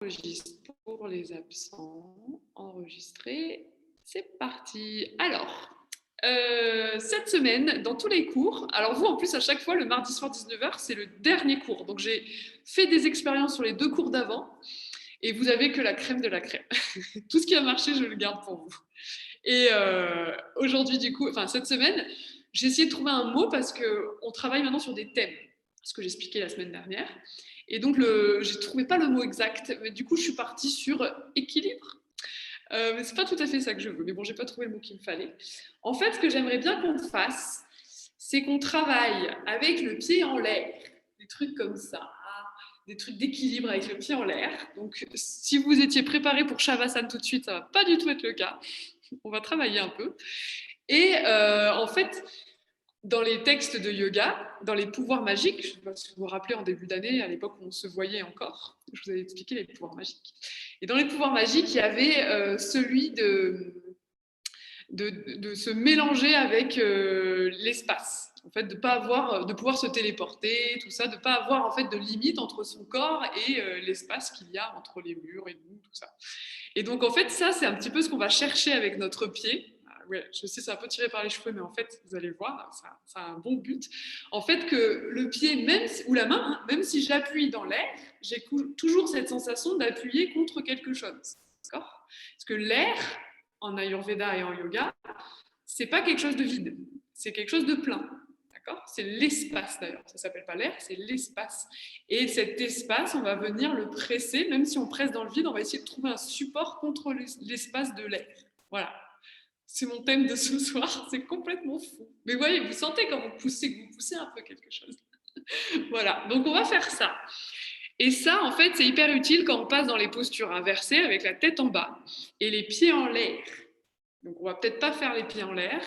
Enregistre pour les absents. Enregistrer. C'est parti. Alors, cette semaine, dans tous les cours, alors vous, en plus, à chaque fois, le mardi soir 19h, c'est le dernier cours. Donc, j'ai fait des expériences sur les 2 cours d'avant et vous avez que la crème de la crème. Tout ce qui a marché, je le garde pour vous. Et aujourd'hui, du coup, enfin, cette semaine, j'ai essayé de trouver un mot parce qu'on travaille maintenant sur des thèmes, ce que j'expliquais la semaine dernière. Et donc, je ne trouvais pas le mot exact. Mais du coup, je suis partie sur équilibre. Mais c'est pas tout à fait ça que je veux. Mais bon, j'ai pas trouvé le mot qu'il me fallait. En fait, ce que j'aimerais bien qu'on fasse, c'est qu'on travaille avec le pied en l'air. Des trucs comme ça. Des trucs d'équilibre avec le pied en l'air. Donc, si vous étiez préparé pour Shavasana tout de suite, ça va pas du tout être le cas. On va travailler un peu. Et en fait, dans les textes de yoga, dans les pouvoirs magiques, je ne sais pas si vous vous rappelez en début d'année, à l'époque où on se voyait encore, je vous avais expliqué les pouvoirs magiques. Et dans les pouvoirs magiques, il y avait celui de se mélanger avec l'espace. En fait, de pouvoir se téléporter, tout ça, de ne pas avoir en fait de limite entre son corps et l'espace qu'il y a entre les murs et nous, tout ça. Et donc, en fait, ça, c'est un petit peu ce qu'on va chercher avec notre pied. Ouais, je sais, c'est un peu tiré par les cheveux, mais en fait, vous allez voir, ça a un bon but. En fait, que le pied, même, ou la main, hein, même si j'appuie dans l'air, j'ai toujours cette sensation d'appuyer contre quelque chose. D'accord ? Parce que l'air, en Ayurveda et en yoga, c'est pas quelque chose de vide, c'est quelque chose de plein. D'accord ? C'est l'espace d'ailleurs, ça s'appelle pas l'air, c'est l'espace. Et cet espace, on va venir le presser, même si on presse dans le vide, on va essayer de trouver un support contre l'espace de l'air. Voilà. C'est mon thème de ce soir, c'est complètement fou. Mais vous voyez, vous sentez quand vous poussez, que vous poussez un peu quelque chose. Voilà, donc on va faire ça. Et ça, en fait, c'est hyper utile quand on passe dans les postures inversées avec la tête en bas et les pieds en l'air. Donc on va peut-être pas faire les pieds en l'air.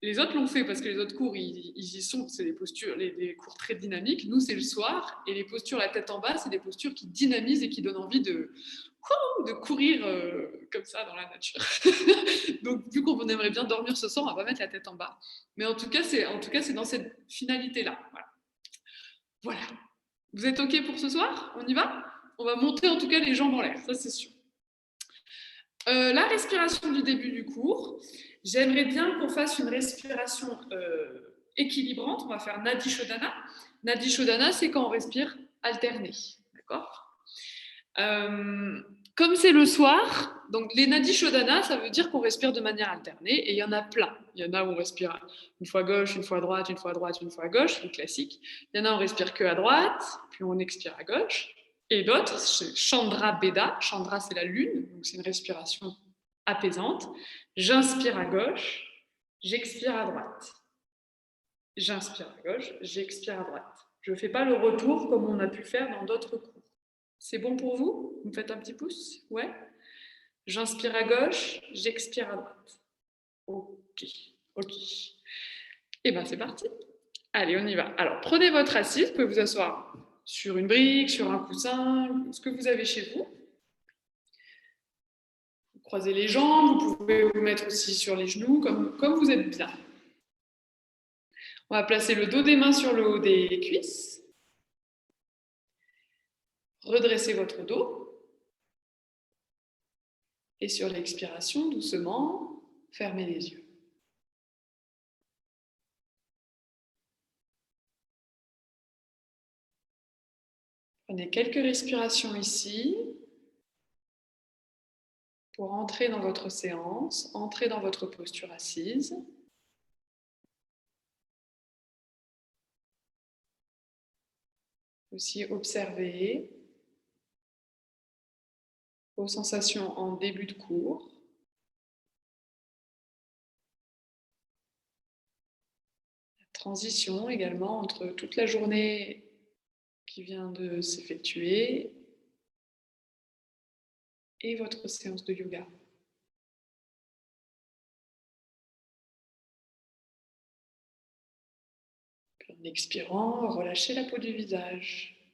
Les autres l'ont fait parce que les autres cours, ils y sont, c'est des postures, des cours très dynamiques. Nous, c'est le soir, et les postures la tête en bas, c'est des postures qui dynamisent et qui donnent envie de courir comme ça dans la nature. Donc, vu qu'on aimerait bien dormir ce soir, on va pas mettre la tête en bas. Mais en tout cas, c'est dans cette finalité-là. Voilà. Voilà. Vous êtes OK pour ce soir? On y va? On va monter en tout cas les jambes en l'air, ça c'est sûr. La respiration du début du cours, j'aimerais bien qu'on fasse une respiration équilibrante. On va faire Nadi Shodhana. Nadi Shodhana, c'est quand on respire alterné. D'accord? Comme c'est le soir, donc les Nadi Shodhana, ça veut dire qu'on respire de manière alternée et il y en a plein. Il y en a où on respire une fois à gauche, une fois à droite, une fois à droite, une fois à gauche, le classique. Il y en a où on respire que à droite, puis on expire à gauche. Et d'autres, c'est Chandra Beda. Chandra, c'est la lune, donc c'est une respiration apaisante. J'inspire à gauche, j'expire à droite. J'inspire à gauche, j'expire à droite. Je ne fais pas le retour comme on a pu faire dans d'autres cours. C'est bon pour vous? Vous me faites un petit pouce? Ouais? J'inspire à gauche, j'expire à droite. Ok, ok. Et bien c'est parti. Allez, on y va. Alors prenez votre assise, vous pouvez vous asseoir sur une brique, sur un coussin, ce que vous avez chez vous. Vous croisez les jambes, vous pouvez vous mettre aussi sur les genoux, comme vous êtes bien. On va placer le dos des mains sur le haut des cuisses. Redressez votre dos. Et sur l'expiration, doucement, fermez les yeux. Prenez quelques respirations ici pour entrer dans votre séance, entrer dans votre posture assise. Aussi observer vos sensations en début de cours. La transition également entre toute la journée qui vient de s'effectuer et votre séance de yoga. Puis en expirant, relâchez la peau du visage,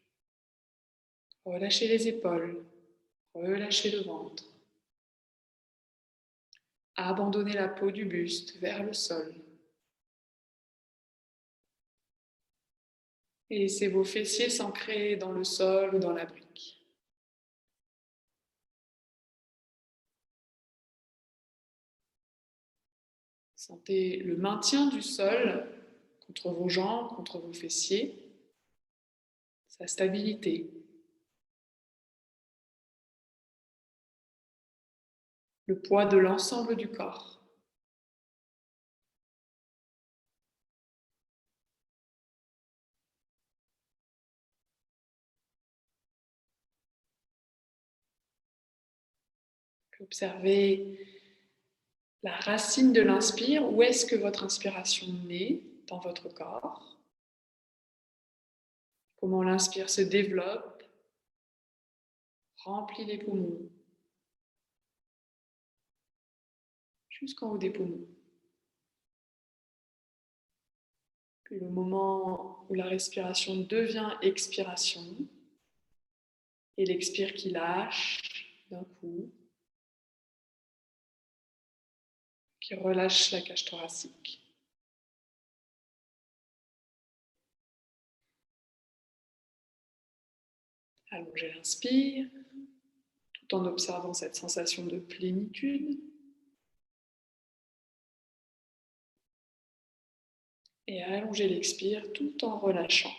relâchez les épaules, relâchez le ventre. Abandonnez la peau du buste vers le sol. Et laissez vos fessiers s'ancrer dans le sol ou dans la brique. Sentez le maintien du sol contre vos jambes, contre vos fessiers, sa stabilité. Le poids de l'ensemble du corps. Observez la racine de l'inspire. Où est-ce que votre inspiration naît dans votre corps? Comment l'inspire se développe, remplit les poumons, jusqu'en haut des poumons. Puis le moment où la respiration devient expiration, et l'expire qui lâche d'un coup, qui relâche la cage thoracique. Allongez l'inspire, tout en observant cette sensation de plénitude. Et allongez l'expire tout en relâchant.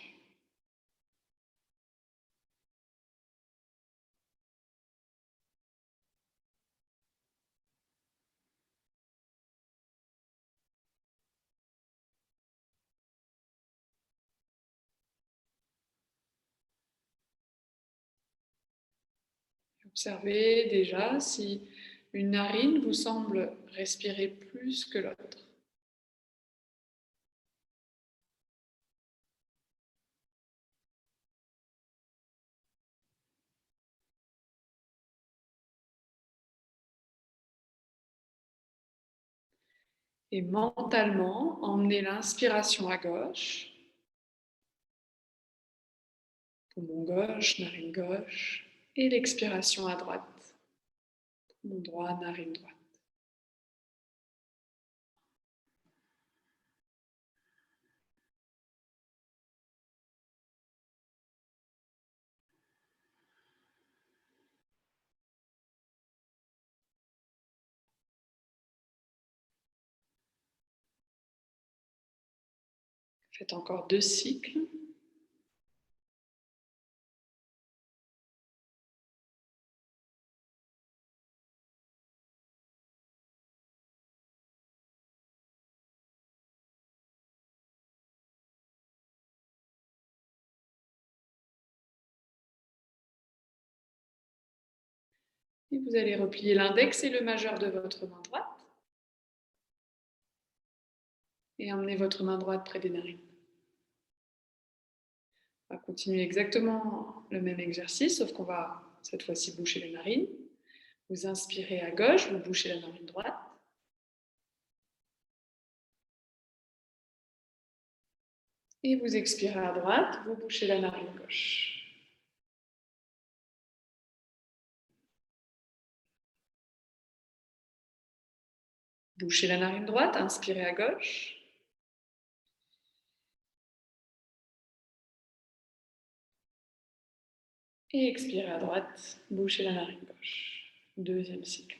Observez déjà si une narine vous semble respirer plus que l'autre. Et mentalement, emmenez l'inspiration à gauche, poumon gauche, narine gauche, et l'expiration à droite, poumon droit, narine droite. Faites encore 2 cycles. Et vous allez replier l'index et le majeur de votre main droite. Et emmenez votre main droite près des narines. On va continuer exactement le même exercice, sauf qu'on va cette fois-ci boucher les narines. Vous inspirez à gauche, vous bouchez la narine droite. Et vous expirez à droite, vous bouchez la narine gauche. Bouchez la narine droite, inspirez à gauche. Et expirez à droite, bouchez la narine gauche. Deuxième cycle.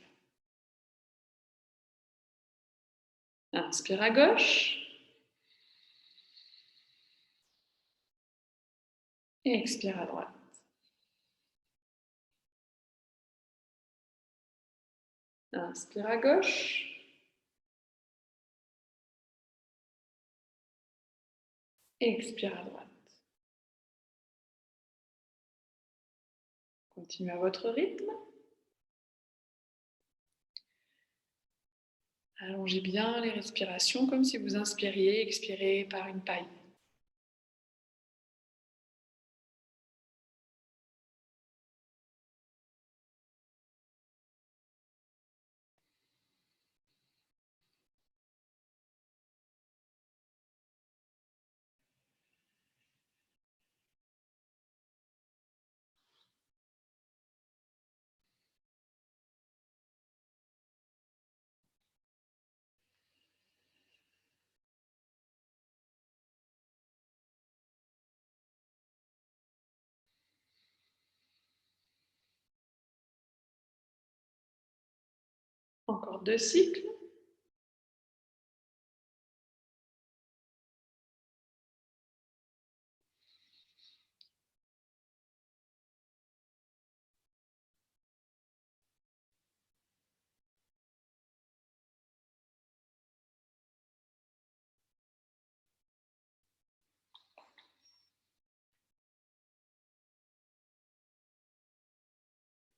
Inspire à gauche. Et expire à droite. Inspire à gauche. Et expire à droite. Continuez à votre rythme. Allongez bien les respirations comme si vous inspiriez et expiriez par une paille. Encore 2 cycles.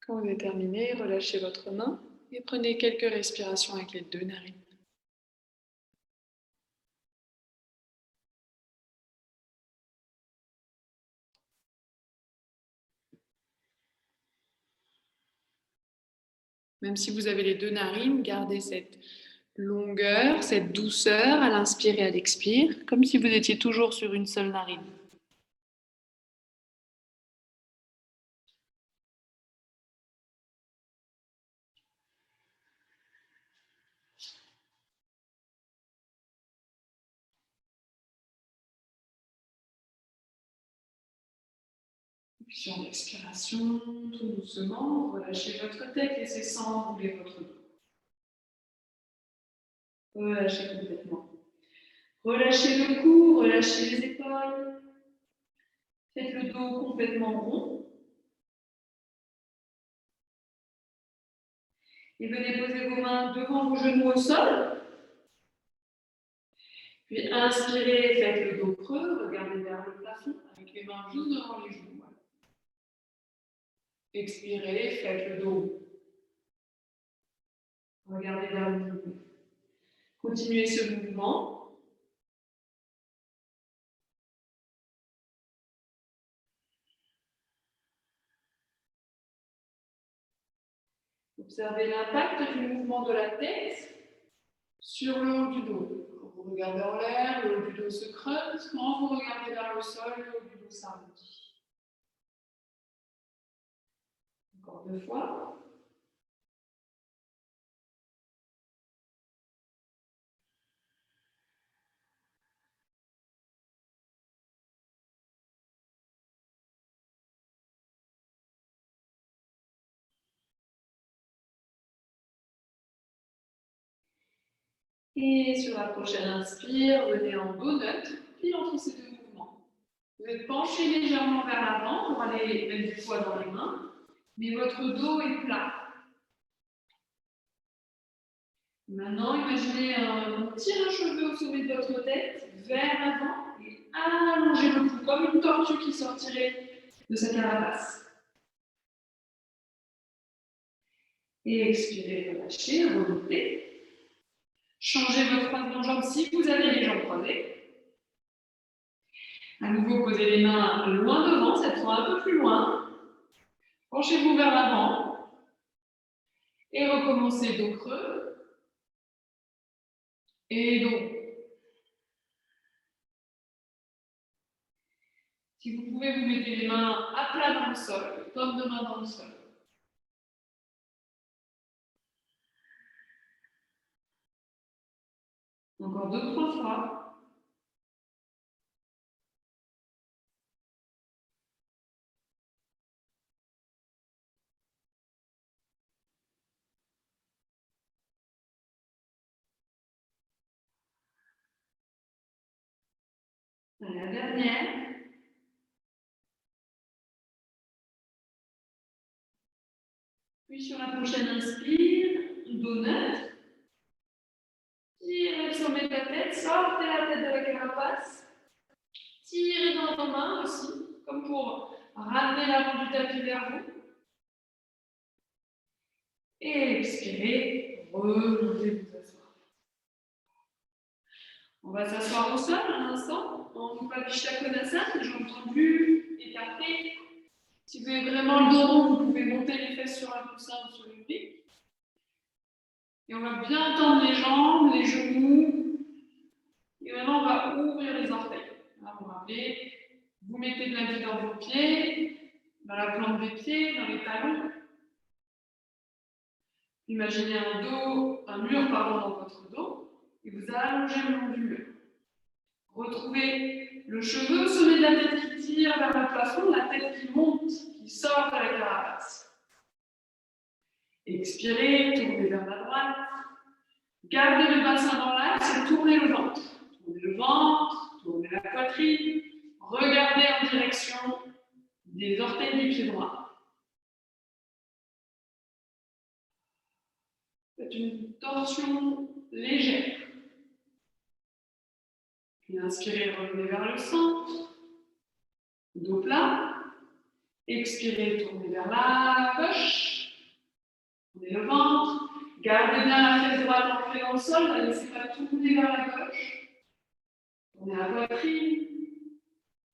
Quand vous êtes terminé, relâchez votre main et prenez quelques respirations avec les 2 narines. Même si vous avez les 2 narines, gardez cette longueur, cette douceur à l'inspire et à l'expire, comme si vous étiez toujours sur une seule narine. Puis sur l'expiration, tout doucement, relâchez votre tête, laissez s'enrouler votre dos. Relâchez complètement. Relâchez le cou, relâchez les épaules. Faites le dos complètement rond. Et venez poser vos mains devant vos genoux au sol. Puis inspirez, faites le dos creux, regardez vers le plafond avec les mains juste devant les genoux. Voilà. Expirez, faites le dos. Regardez vers le genou. Continuez ce mouvement. Observez l'impact du mouvement de la tête sur le haut du dos. Quand vous regardez en l'air, le haut du dos se creuse. Quand vous regardez vers le sol, le haut du dos s'arrondit. Encore 2 fois. Et sur la prochaine inspire, venez en dos neutre, puis entre ces 2 mouvements. Vous êtes penché légèrement vers l'avant pour aller mettre du poids dans les mains, mais votre dos est plat. Maintenant, imaginez un tire-cheveux au sommet de votre tête, vers l'avant, et allongez le cou comme une tortue qui sortirait de sa carapace. Et expirez, relâchez, remontez. Changez votre croisement de jambes si vous avez les jambes croisées. À nouveau, posez les mains loin devant, cette fois un peu plus loin. Penchez-vous vers l'avant. Et recommencez dos creux. Et dos. Si vous pouvez, vous mettez les mains à plat dans le sol, paume de main dans le sol. Encore 2-3 fois. La dernière. Puis sur la prochaine inspire, dos neutre. Tirez le sommet de la tête, sortez la tête de la carapace. Tirez dans vos mains aussi, comme pour ramener l'avant du tapis vers vous. Et expirez, remontez vous asseoir. On va s'asseoir au sol un instant, en Upavishta Konasana, les jambes tendues, écartées. Si vous avez vraiment le dos rond, vous pouvez monter les fesses sur un coussin ou sur une brique. Et on va bien tendre les jambes, les genoux. Et maintenant, on va ouvrir les orteils. Là, vous rappelez, vous mettez de la vie dans vos pieds, dans la plante des pieds, dans les talons. Imaginez un mur dans votre dos, et vous allongez le long du mur. Retrouvez le cheveu au sommet de la tête qui tire vers le plafond, la tête qui monte, qui sort de la carapace. Expirez, tournez vers la droite. Gardez le bassin dans l'axe et tournez le ventre. Tournez le ventre, tournez la poitrine. Regardez en direction des orteils du pied droit. Faites une torsion légère. Puis inspirez, revenez vers le centre. Dos plat. Expirez, tournez vers la gauche. le ventre. Gardez bien la fesse droite ancrée dans le sol. Ne laissez pas tourner vers la gauche. Tournez la poitrine.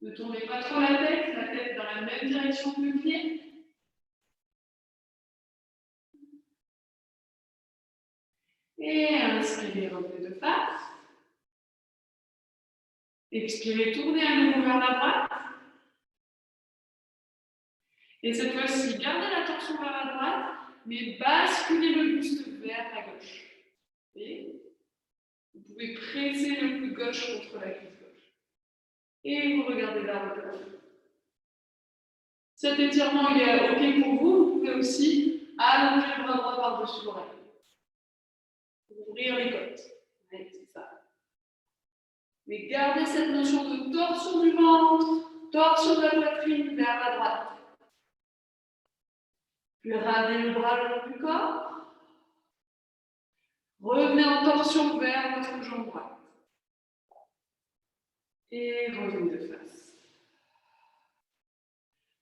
Ne tournez pas trop la tête dans la même direction que le pied. Et inspirez, revenez de face. Expirez, tournez à nouveau vers la droite. Et cette fois-ci, gardez la torsion vers la droite, mais basculez le buste vers la gauche. Et vous pouvez presser le coude gauche contre la cuisse gauche. Et vous regardez vers le plafond. Cet étirement il est OK pour vous. Vous pouvez aussi allonger le bras droit par-dessus l'oreille. Ouvrir les côtes. Oui, c'est ça. Mais gardez cette notion de torsion du ventre, torsion de la poitrine vers la droite. Puis ramenez le bras le long du corps. Revenez en torsion vers votre jambe droite. Et revenez de face.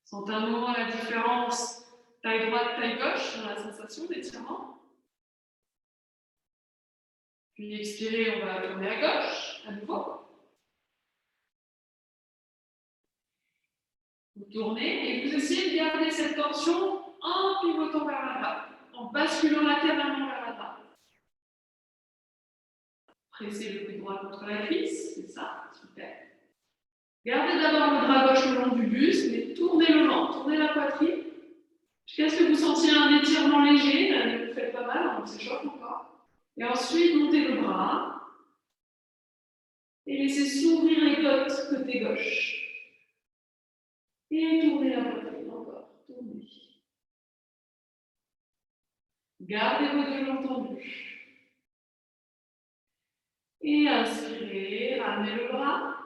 Sentez un moment la différence taille droite, taille gauche dans la sensation d'étirement. Puis expirez, on va tourner à gauche, à nouveau. Vous tournez et vous essayez de garder cette torsion en pivotant vers la droite, en basculant latéralement vers la droite. Pressez le coude droit contre la cuisse, c'est ça, super. Gardez d'abord le bras gauche le long du buste, mais tournez le ventre, tournez la poitrine. Jusqu'à ce que vous sentiez un étirement léger, là, ne vous faites pas mal, on s'échauffe encore. Et ensuite, montez le bras et laissez s'ouvrir les côtes côté gauche. Et tournez la poitrine encore, tournez. Gardez vos deux jambes tendues. Et inspirez, ramenez le bras.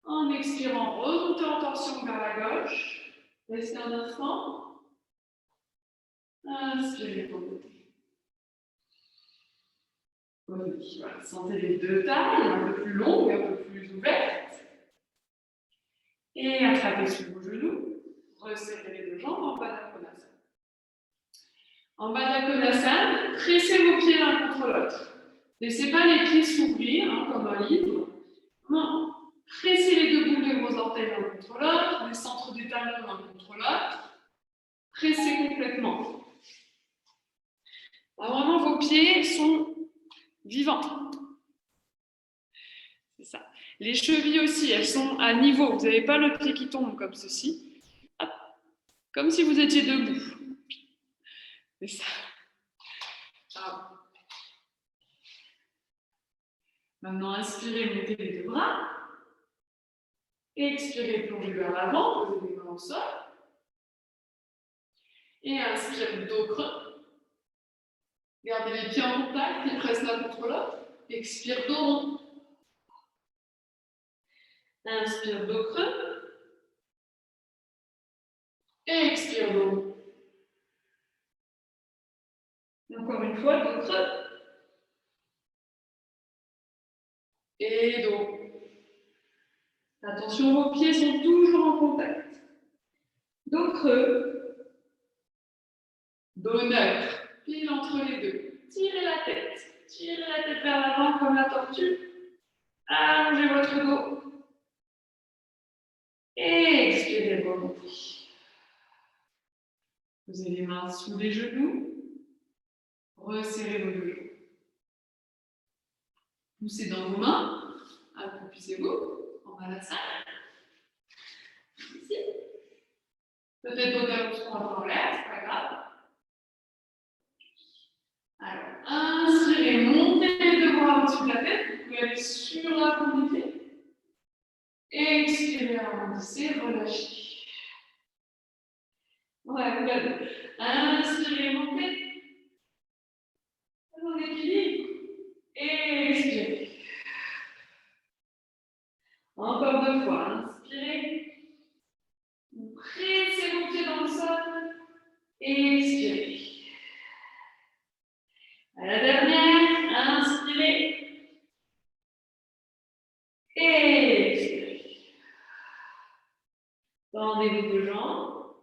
En expirant, remontez en torsion vers la gauche. Restez un instant. Inspirez, remontez. Voilà. Sentez les deux tailles, un peu plus longues, un peu plus ouvertes. Et attrapez sur vos genoux. Resserrez les deux jambes en Baddha Konasana. En Baddha Konasana, pressez vos pieds l'un contre l'autre. Laissez pas les pieds s'ouvrir comme un livre. Non. Pressez les deux bouts de vos orteils l'un contre l'autre, les centres des talons l'un contre l'autre. Pressez complètement. Alors, vraiment, vos pieds sont vivants. C'est ça. Les chevilles aussi, elles sont à niveau. Vous n'avez pas le pied qui tombe comme ceci. Hop. Comme si vous étiez debout. C'est ça. Ciao. Maintenant, inspirez, montez les deux bras. Expirez, plongez vers l'avant, posez les mains au sol. Et inspire, dos creux. Gardez les pieds en contact, ils pressent l'un contre l'autre. Expire, dos rond. Inspire, dos creux. Et expire, dos rond. Et encore une fois, dos creux. Et dos. Attention, vos pieds sont toujours en contact. Dos creux. Dos neutre. Pile entre les deux. Tirez la tête. Tirez la tête vers l'avant comme la tortue. Allongez votre dos. Et expirez, remontez. Posez les mains sous les genoux. Resserrez vos deux genoux. Poussez dans vos mains. Accroupissez-vous en balançant. Ici. Peut-être vos talons seront un peu en l'air, c'est pas grave. Alors, inspirez, montez les deux bras au-dessus de la tête. Vous pouvez aller sur la pointe des pieds. Expirez, arrondissez, relâchez. Ouais, vous l'avez. Inspirez, montez. En équilibre. Expirez. Encore deux fois. Inspirez. Pressez vos pieds dans le sol. Expirez. À la dernière, inspirez. Expirez. Tendez vos deux jambes.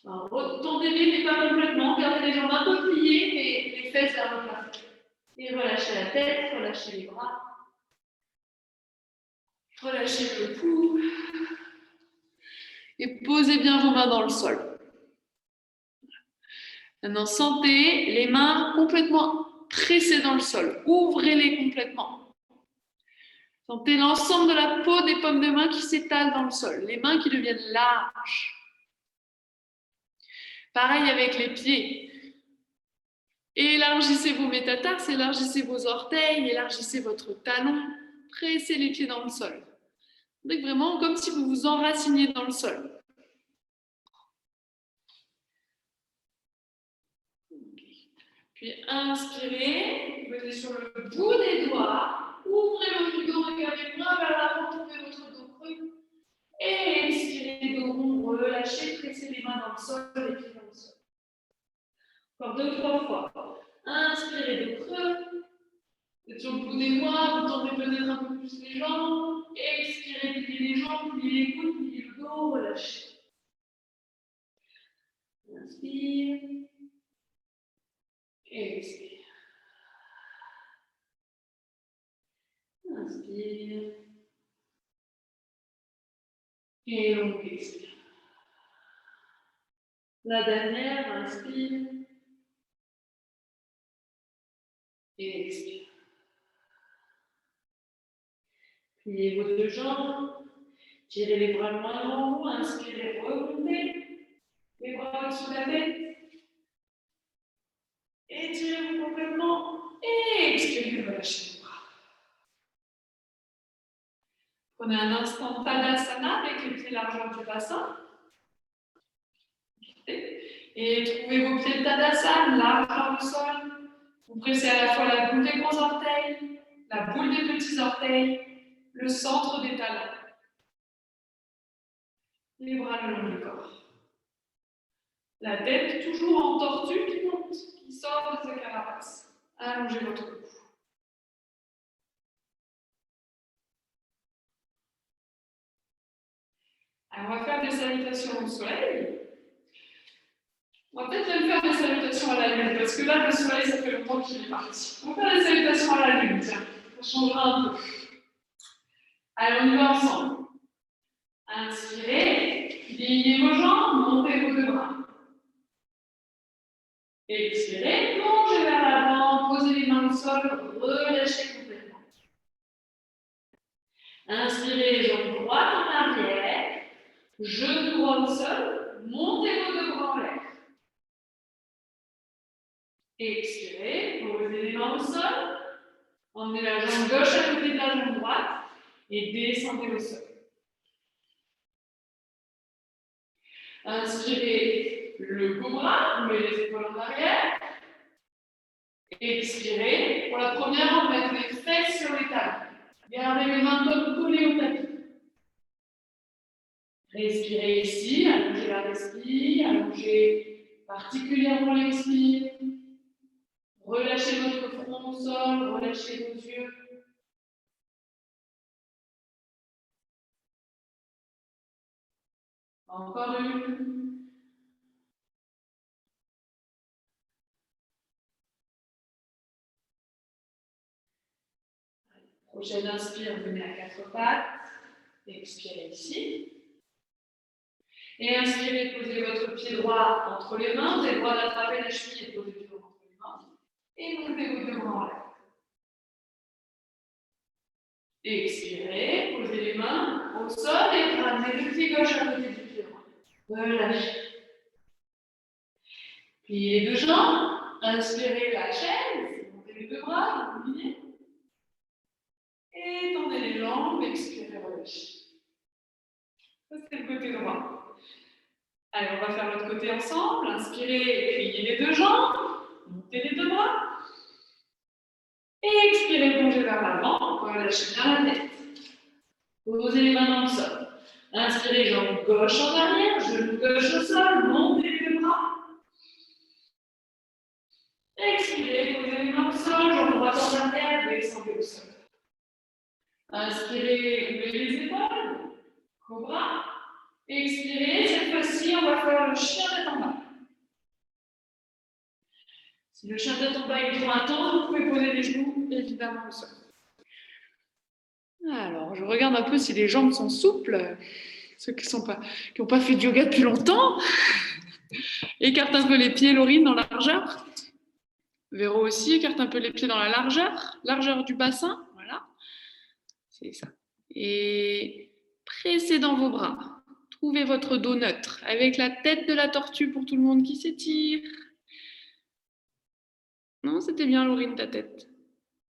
Retendez tendez mais pas complètement. Gardez les jambes un peu pliées, mais les fesses vers le plafond. Et relâchez la tête, relâchez les bras. Relâchez le cou. Et posez bien vos mains dans le sol. Maintenant, sentez les mains complètement pressées dans le sol. Ouvrez-les complètement. Sentez l'ensemble de la peau des paumes de main qui s'étale dans le sol. Les mains qui deviennent larges. Pareil avec les pieds. Élargissez vos métatarses, élargissez vos orteils, élargissez votre talon. Pressez les pieds dans le sol. Donc vraiment comme si vous vous enraciniez dans le sol. Puis inspirez, posez sur le bout des doigts, ouvrez votre dos, regardez bien vers l'avant, tournez votre dos creux. Et expirez, dos rond, relâchez, pressez les mains dans le sol, les pieds dans le sol. Encore 2-3 fois. Inspirez, dos creux. Vous êtes sur le bout des doigts, vous tendez peut-être un peu plus les jambes. Expirez, pliez les jambes, pliez les coudes, pliez le dos, relâchez. Inspire. Expire. Inspire. Et longue expire. La dernière, inspire. Et expire. Pliez vos deux jambes. Tirez les bras loin devant vous. Inspirez, remontez. Les bras au-dessus de la tête. Étirez-vous complètement. Et expirez, relâchez les bras. Prenez un instant Tadasana avec les pieds largeur du bassin. Et trouvez vos pieds de Tadasana, largeur du sol. Vous pressez à la fois la boule des grands orteils, la boule des petits orteils, le centre des talons. Les bras le long du corps. La tête toujours en tortue qui monte, qui sort de sa carapace. Allongez votre cou. Alors, on va faire des salutations au soleil. On va peut-être même faire des salutations à la lune, parce que là, le soleil, ça fait longtemps qu'il est parti. On va faire des salutations à la lune, tiens. Ça changera un peu. Allez, on y va ensemble. Inspirez, pliez vos jambes, montez vos deux bras. Expirez, plongez vers l'avant, posez les mains au sol, relâchez complètement. Inspirez, jambes droites en arrière, genoux droits au sol, montez vos deux bras en l'air. Expirez, posez les mains au sol, emmenez la jambe gauche à côté de la jambe droite et descendez au sol. Inspirez le cobra, vous mettez les épaules en arrière. Expirez. Pour la première, on va mettre les fesses sur les talons. Gardez les mains collées au tapis. Respirez ici, allongez la respire, allongez particulièrement l'expire. Relâchez votre front au sol, relâchez vos yeux. Encore une. Prochaine inspire, venez à quatre pattes. Expirez ici. Et inspirez, posez votre pied droit entre les mains. Vous avez le droit d'attraper la cheville et poser le pied droit entre les mains. Et montez vos deux bras en l'air. Expirez, posez les mains au sol et ramenez le pied gauche à côté du pied droit. Relâchez. Pliez les deux jambes. Inspirez la chaise. Montez les deux bras. Dominez. Et tendez les jambes. Expirez, relâchez. Ça, c'est le côté droit. Allez, on va faire l'autre côté ensemble. Inspirez, pliez les deux jambes. Montez les deux bras. Et expirez, plongez vers l'avant. Relâchez bien la tête. Posez les mains dans le sol. Inspirez, jambe gauche en arrière, genou gauche au sol, montez les deux bras. Expirez, posez les mains au sol, jambe droite en arrière, descendez au sol. Inspirez, ouvrez les épaules, cobra. Expirez, cette fois-ci, on va faire le chien tête en bas. Si le chien tête en bas est trop intense, vous pouvez poser les genoux évidemment au sol. Alors, je regarde un peu si les jambes sont souples. Ceux qui n'ont pas fait de yoga depuis longtemps. Écarte un peu les pieds, Laurine, dans la largeur. Véro aussi, écarte un peu les pieds dans la largeur du bassin. Voilà, c'est ça. Et pressez dans vos bras. Trouvez votre dos neutre avec la tête de la tortue pour tout le monde qui s'étire. Non, c'était bien, Laurine, ta tête.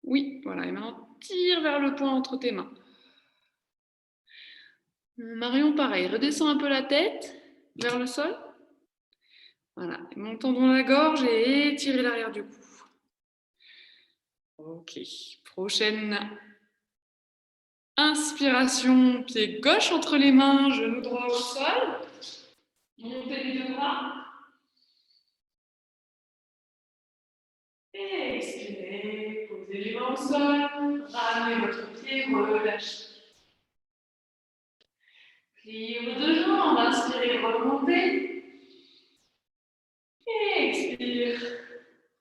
Oui, voilà. Et maintenant, tire vers le point entre tes mains. Marion, pareil. Redescends un peu la tête vers le sol. Voilà. Et montons dans la gorge et étirez l'arrière du cou. Ok. Prochaine inspiration. Pied gauche entre les mains, genou droit au sol. Montez les deux bras. Et expirez. Posez les mains au sol. Ramenez votre pied, relâchez. Pliez vos deux jambes, inspirez, remontez. Et expire,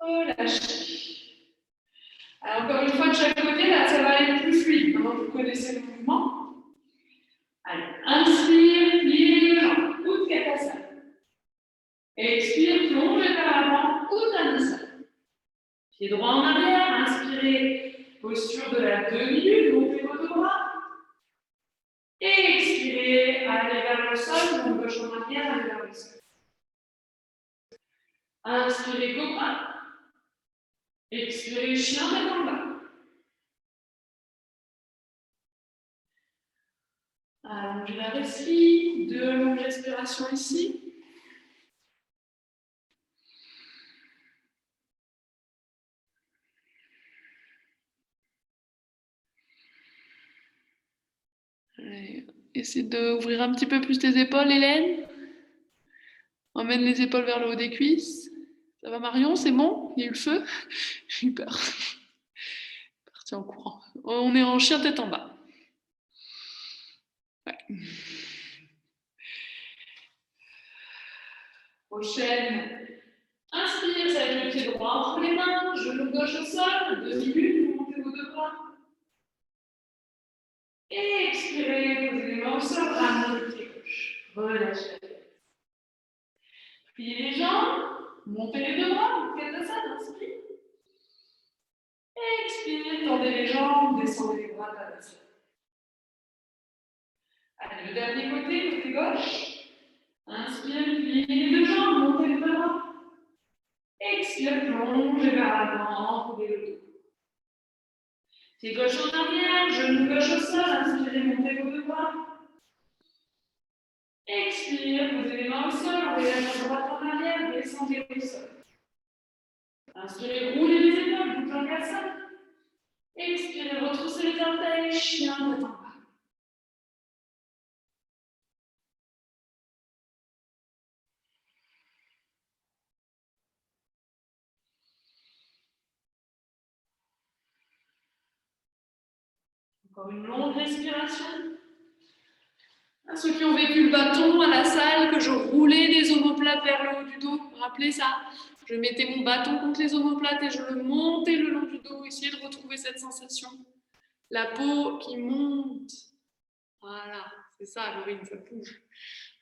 relâchez. Alors, encore une fois, de chaque côté, là, ça va aller plus fluide. Maintenant, vous connaissez le mouvement. Allez, inspire, pliez les jambes, Utkatasana. Expire, plongez vers l'avant, Uttanasana. Pied droit en arrière, inspirez, posture de la demi-lune, montez vos deux bras. Et expirez, allez vers le sol, donc gauche en arrière, allez vers le sol. Inspirez, cobra. Expirez, chien tête en bas. Allongez la respire, deux longues respirations ici. Allez, essaie d'ouvrir un petit peu plus tes épaules, Hélène. Emmène les épaules vers le haut des cuisses. Ça va, Marion? C'est bon? Il y a eu le feu? J'ai eu peur. Parti en courant. On est en chien tête en bas. Ouais. Prochaine. Inspire, ça va être le pied droit entre les mains, genou gauche au sol, demi-lune, vous montez vos deux bras. Et expirez, posez les mains au sol, ramenez le pied gauche. Relâchez la tête. Pliez les jambes, montez les deux bras, Utkatasana, inspire. Expire, tendez les jambes, descendez les bras, Tadasana. Allez, le dernier côté, côté gauche. Inspire, pliez les deux jambes, montez les deux bras. Expire, plongez vers l'avant, roulez le dos. Pied gauche en arrière, genou gauche au sol, inspirez, montez vos deux bras. Expire, posez les mains au sol, enlevez la main droite en arrière, descendez au sol. Inspirez, roulez les épaules, Bhujangasana. Expirez, retroussez les orteils, chien tête en bas. Encore une longue respiration. À ceux qui ont vécu le bâton à la salle, que je roulais les omoplates vers le haut du dos, vous vous rappelez ça? Je mettais mon bâton contre les omoplates et je le montais le long du dos. Essayez de retrouver cette sensation. La peau qui monte. Voilà, c'est ça, Laurine, ça bouge.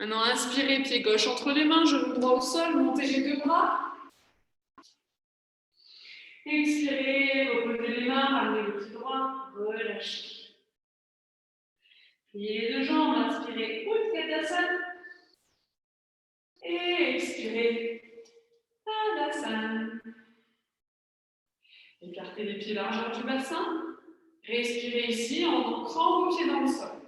Maintenant, inspirez, pied gauche entre les mains, genou droit au sol, montez les deux bras. Expirez, reposez les mains, ramenez le pied droit, relâchez. Pliez les deux jambes, inspirez, Utkatasana. Et expirez, Tadasana. Écartez les pieds largeur du bassin. Respirez ici en ancrant vos pieds dans le sol.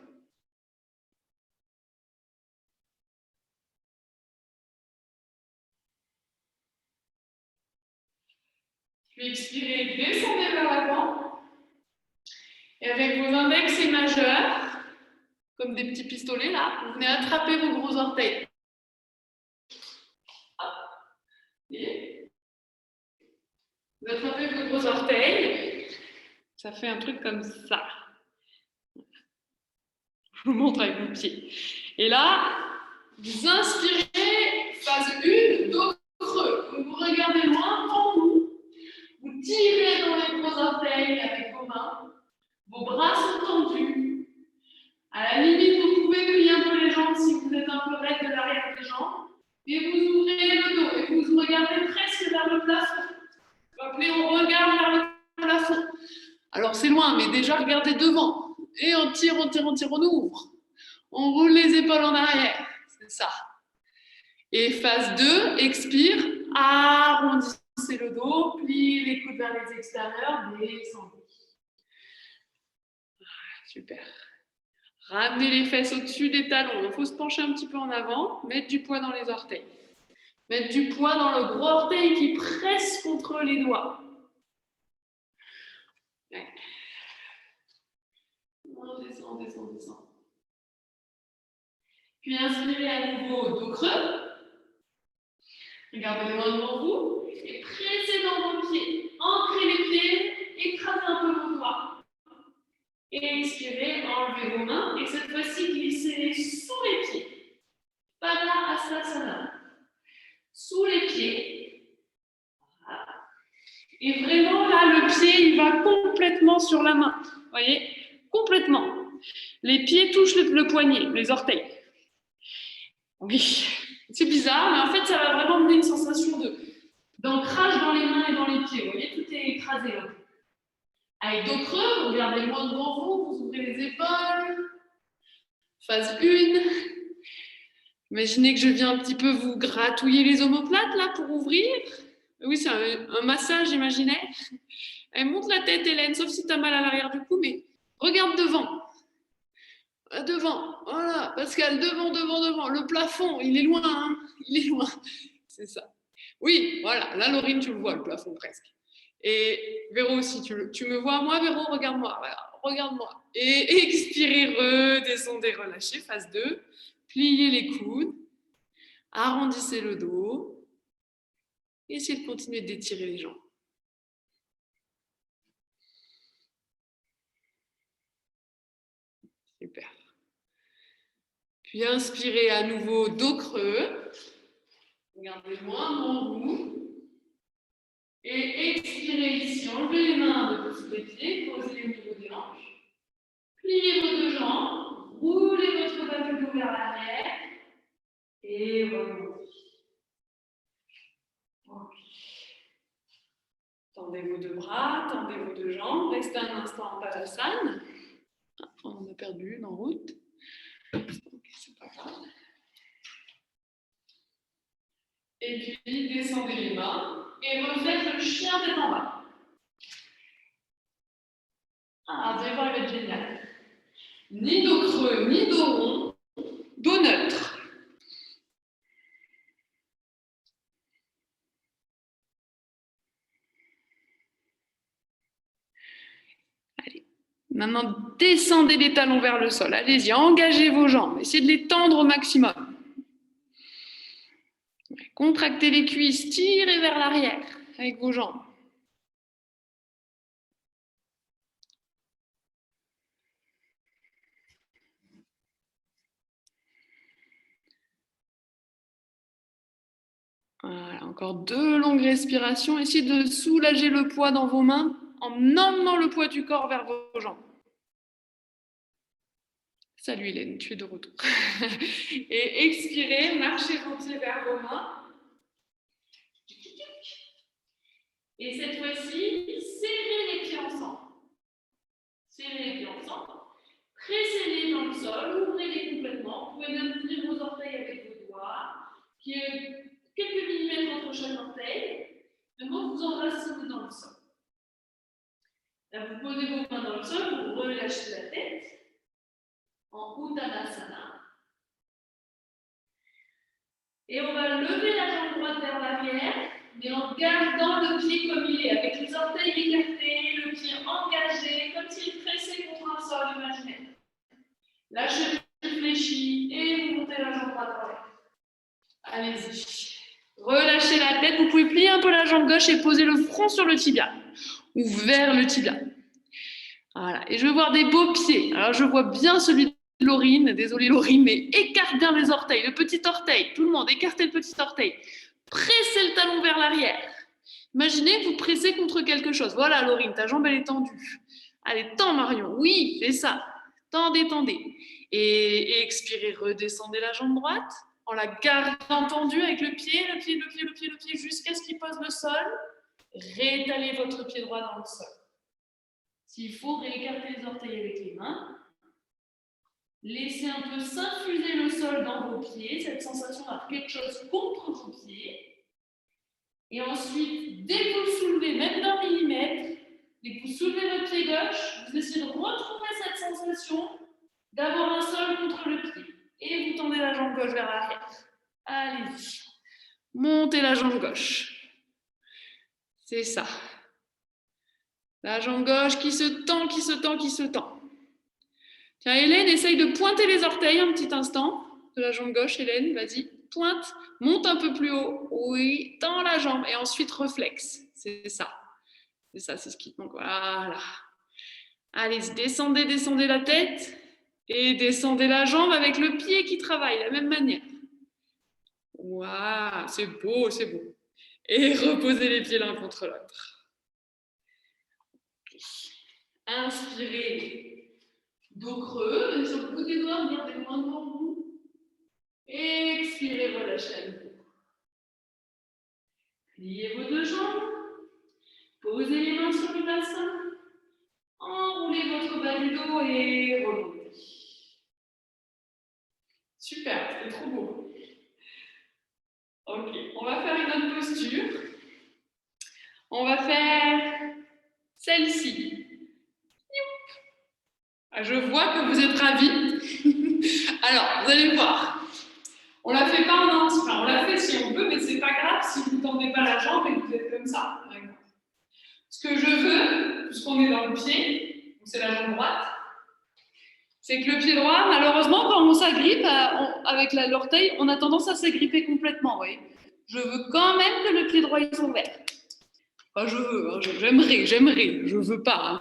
Puis expirez, descendez vers l'avant. Et avec vos index et majeurs, comme des petits pistolets là, vous venez attraper vos gros orteils. Et vous attrapez vos gros orteils. Ça fait un truc comme ça. Je vous montre avec mon pied. Et là, vous inspirez, phase 1, dos creux. Vous regardez loin en haut. c'est loin, mais déjà, regardez devant. Et on tire, on ouvre. On roule les épaules en arrière. C'est ça. Et phase 2, expire, arrondissez le dos, pliez les coudes vers les extérieurs, descendez. Super. Ramenez les fesses au-dessus des talons. Il faut se pencher un petit peu en avant, mettre du poids dans les orteils. Mettre du poids dans le gros orteil qui presse contre les doigts. Ouais. On descend, descend, descend. Puis inspirez à nouveau, dos creux. Regardez les mains devant vous et pressez dans vos pieds. Ancrez les pieds, écrasez un peu vos doigts. Et expirez, enlevez vos mains et cette fois-ci glissez sous les pieds. Pada Asana. Sous les pieds. Voilà. Et vraiment là, le pied, il va complètement sur la main. Vous voyez? Complètement. Les pieds touchent le poignet, les orteils. Oui, c'est bizarre, mais en fait, ça va vraiment donner une sensation d'ancrage dans les mains et dans les pieds. Vous voyez, tout est écrasé là. Avec dos creux, vous regardez loin devant vous, vous ouvrez les épaules. Phase 1. Imaginez que je viens un petit peu vous gratouiller les omoplates là pour ouvrir. Oui, c'est un massage imaginaire. Elle monte la tête, Hélène, sauf si tu as mal à l'arrière du cou, mais regarde devant. Devant, voilà, Pascal, devant. Le plafond, il est loin, hein, il est loin. C'est ça. Oui, voilà, là, Laurine, tu le vois, le plafond presque. Et Véro aussi, tu me vois, moi, Véro, regarde-moi, voilà, regarde-moi. Et expirez, redescendez, relâchez, phase 2. Pliez les coudes, arrondissez le dos. Essayez de continuer d'étirer les jambes. Super. Puis inspirez à nouveau, dos creux. Regardez loin devant vous. Et expirez ici, enlevez les mains de dessous les pieds, posez au niveau des hanches. Pliez vos deux jambes, roulez votre bas du dos vers l'arrière et remontez. Okay. Tendez vos deux bras, tendez vos deux jambes, restez un instant en Padasana. On a perdu une en route. Okay, c'est pas grave. Et puis descendez les mains et refaites le chien tête en bas. Ah, vous allez voir, il va être génial. Ni dos creux, ni dos rond, dos neutre. Allez. Maintenant, descendez les talons vers le sol. Allez-y, engagez vos jambes. Essayez de les tendre au maximum. Contractez les cuisses, tirez vers l'arrière avec vos jambes. Voilà, encore 2 longues respirations. Essayez de soulager le poids dans vos mains en emmenant le poids du corps vers vos jambes. Salut Hélène, tu es de retour. Et expirez, marchez vos pieds vers vos mains. Et cette fois-ci, serrez les pieds ensemble. Serrez les pieds ensemble. Pressez-les dans le sol, ouvrez-les complètement. Vous pouvez même ouvrir vos orteils avec vos doigts, qui est quelques millimètres entre chaque orteil. Maintenant, vous enracinez dans le sol. Là, vous posez vos mains dans le sol, vous relâchez la tête en Uttanasana. Et on va lever la jambe droite vers l'arrière, mais en gardant le pied comme il est, avec les orteils écartés, le pied engagé, comme s'il pressait contre un sol imaginaire. La cheville fléchie et vous montez la jambe droite vers l'air. Allez-y. Relâchez la tête, vous pouvez plier un peu la jambe gauche et poser le front sur le tibia, ou vers le tibia. Voilà. Et je veux voir des beaux pieds. Alors je vois bien celui de Laurine, désolée Laurine, mais écarte bien les orteils, le petit orteil, tout le monde, écartez le petit orteil. Pressez le talon vers l'arrière. Imaginez que vous pressez contre quelque chose. Voilà Laurine, ta jambe elle est tendue. Allez, tends Marion, oui, fais ça. Tendez, tendez. Et expirez, redescendez la jambe droite en la gardant tendue avec le pied, jusqu'à ce qu'il pose le sol. Réétalez votre pied droit dans le sol. S'il faut, réécarter les orteils avec les mains. Laissez un peu s'infuser le sol dans vos pieds, cette sensation d'avoir quelque chose contre vos pieds. Et ensuite, dès que vous le soulevez, même d'un millimètre, dès que vous soulevez votre pied gauche, vous essayez de retrouver cette sensation d'avoir un sol contre le pied. Et vous tendez la jambe gauche vers l'arrière. Allez-y. Montez la jambe gauche. C'est ça. La jambe gauche qui se tend, qui se tend, qui se tend. Tiens, Hélène, essaye de pointer les orteils un petit instant de la jambe gauche. Hélène, vas-y, pointe, monte un peu plus haut. Oui, tends la jambe et ensuite reflexe. C'est ça. C'est ça, c'est ce qui te manque. Voilà. Allez, descendez, descendez la tête et descendez la jambe avec le pied qui travaille de la même manière. Waouh, c'est beau, c'est beau. Et reposez les pieds l'un contre l'autre. Inspirez. Dos creux, sur le bout des doigts, regardez loin devant vous. Expirez, relâchez à nouveau. Pliez vos deux jambes. Posez les mains sur le bassin. Enroulez votre bas du dos et remontez. Super, c'est trop beau. Ok, on va faire une autre posture. On va faire celle-ci. Je vois que vous êtes ravis. Alors, vous allez voir. On la fait pas en entier. Enfin, on la fait si on peut, mais c'est pas grave si vous ne tendez pas la jambe et que vous êtes comme ça. Ce que je veux, puisqu'on est dans le pied, c'est la jambe droite, c'est que le pied droit, malheureusement, quand on s'agrippe avec l'orteil, on a tendance à s'agripper complètement. Vous voyez. Je veux quand même que le pied droit soit ouvert. Enfin, je veux, hein, j'aimerais, je veux pas. Hein.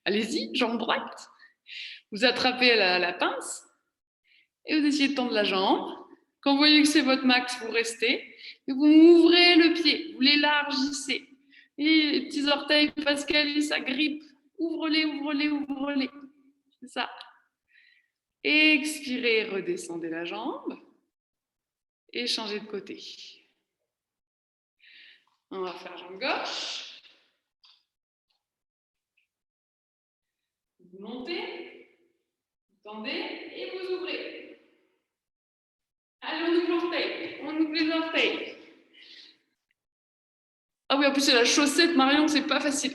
Allez-y, jambe droite. Vous attrapez la pince et vous essayez de tendre la jambe. Quand vous voyez que c'est votre max, vous restez. Et vous ouvrez le pied, vous l'élargissez. Et les petits orteils, Pascal, ils s'agrippent. Ouvre-les, ouvre-les, ouvre-les. C'est ça. Expirez, redescendez la jambe. Et changez de côté. On va faire jambe gauche. Vous montez, vous tendez et vous ouvrez. Allez, on ouvre l'orteil. On ouvre les orteils. Ah oui, en plus, c'est la chaussette, Marion, c'est pas facile.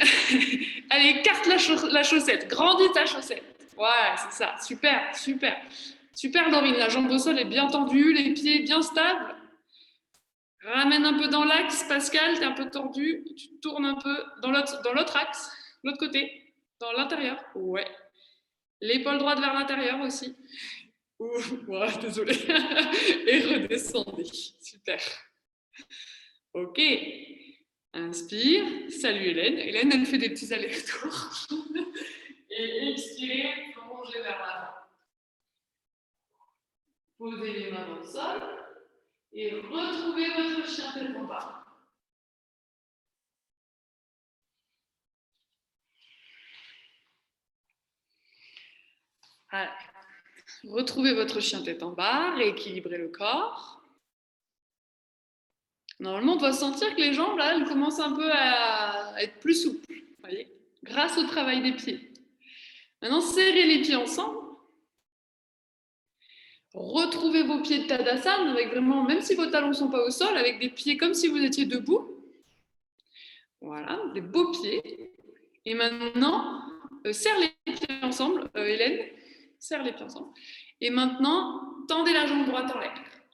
Allez, écarte la chaussette. Grandis ta chaussette. Ouais, c'est ça. Super, super. Super, Dorine. La jambe au sol est bien tendue, les pieds bien stables. Ramène un peu dans l'axe, Pascal, t'es un peu tordu. Tu tournes un peu dans l'autre axe, l'autre côté, dans l'intérieur. Ouais. L'épaule droite vers l'intérieur aussi. Ouais, désolé. Et redescendez. Super. Ok. Inspire. Salut Hélène. Hélène, elle fait des petits allers-retours. Et expirez, plongez vers l'avant. Posez les mains dans le sol. Et retrouvez votre chien tête en bas. Allez. Retrouvez votre chien tête en bas, rééquilibrez le corps. Normalement, on doit sentir que les jambes, là, elles commencent un peu à être plus souples, voyez, grâce au travail des pieds. Maintenant, serrez les pieds ensemble. Retrouvez vos pieds de Tadasana, avec vraiment, même si vos talons ne sont pas au sol, avec des pieds comme si vous étiez debout. Voilà, des beaux pieds. Et maintenant, serre les pieds ensemble, Hélène, serre les pieds ensemble. Et maintenant, tendez la jambe droite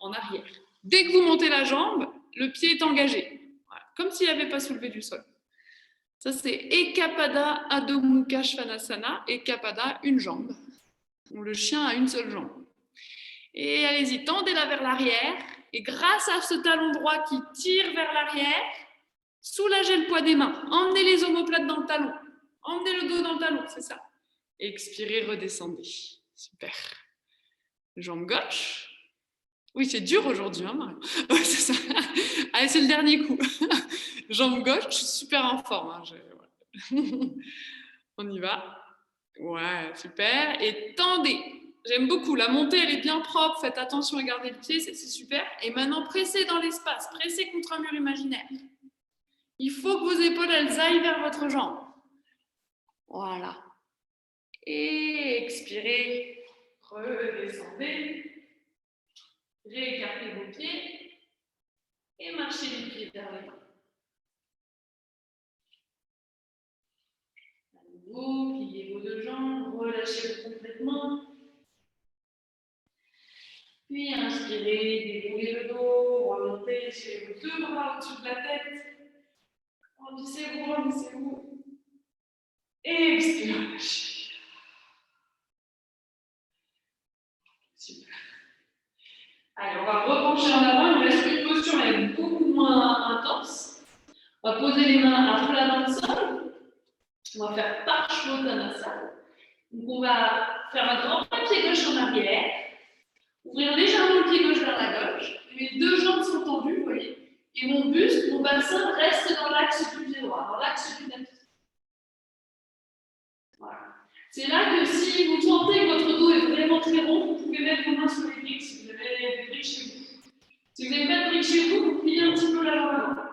en arrière. Dès que vous montez la jambe, le pied est engagé. Voilà, comme s'il n'avait pas soulevé du sol. Ça, c'est Ekapada Adho Mukha Svanasana. Ekapada, une jambe. Le chien a une seule jambe. Et allez-y, tendez-la vers l'arrière. Et grâce à ce talon droit qui tire vers l'arrière, soulagez le poids des mains. Emmenez les omoplates dans le talon. Emmenez le dos dans le talon, c'est ça. Expirez, redescendez. Super. Jambe gauche. Oui, c'est dur aujourd'hui, hein, Marion. Ouais, c'est ça. Allez, c'est le dernier coup. Jambe gauche, je suis super en forme. Hein, On y va. Ouais, super. Et tendez. J'aime beaucoup. La montée, elle est bien propre. Faites attention à garder le pied, c'est super. Et maintenant, pressez dans l'espace. Pressez contre un mur imaginaire. Il faut que vos épaules, elles aillent vers votre jambe. Voilà. Et expirez. Redescendez. Réécartez vos pieds. Et marchez les pieds vers les mains. À nouveau, pliez vos deux jambes. Relâchez-vous complètement. Puis inspirez, déroulez le dos, remontez, tirez vos deux bras au-dessus de la tête. Rendissez-vous, rendissez-vous. Et expirez, lâchez. Super. Allez, on va repencher en avant. Il reste une posture mais beaucoup moins intense. On va poser les mains à plat dans le sol. On va faire Parshvottanasana. Donc on va faire un grand pied gauche en arrière. Ouvrir légèrement le pied gauche vers la gauche. Mes deux jambes sont tendues, vous voyez. Et mon buste, mon bassin reste dans l'axe du pied droit, dans l'axe du tapis. Voilà. C'est là que si vous sentez que votre dos est vraiment très rond, vous pouvez mettre vos mains sur les briques si vous avez des briques chez vous. Si vous n'avez pas de briques chez vous, vous pliez un petit peu la jambe avant.